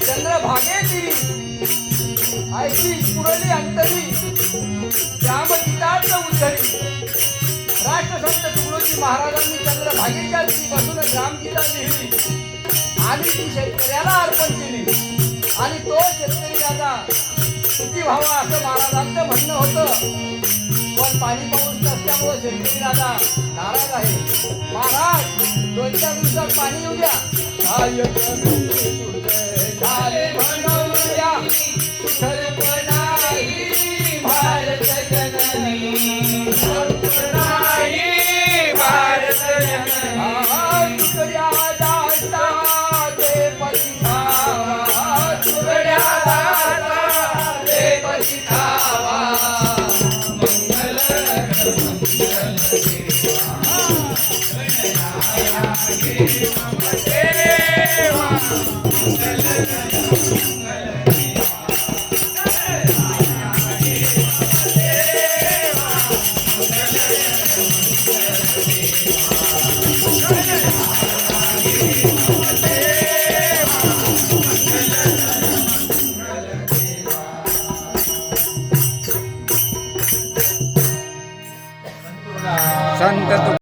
चंद्रभागेची ऐशी पुरली अंतरी रामगीताच उद्धरी राष्ट्रसंत तुकडोजी महाराजांनी चंद्रभागेच्या बसून रामगीता लिहिली आणि ती शेतकऱ्याला अर्पण केली आणि तो शेतकरी राजा सुखी व्हावा असं महाराजांचं म्हणणं होतं. पण पाणी पाऊस नसल्यामुळे शेतकरी राजा नाराज आहे. महाराज 2-4 दिवसात पाणी येऊ द्या. काय झाले म्हणूया सुखरूपणाई भारत जननी सुखरूपणाई भारत जननी तुकड्या दाता दे पतितावा तुकड्या दाता दे पतितावा मंगल मंगल देवा संत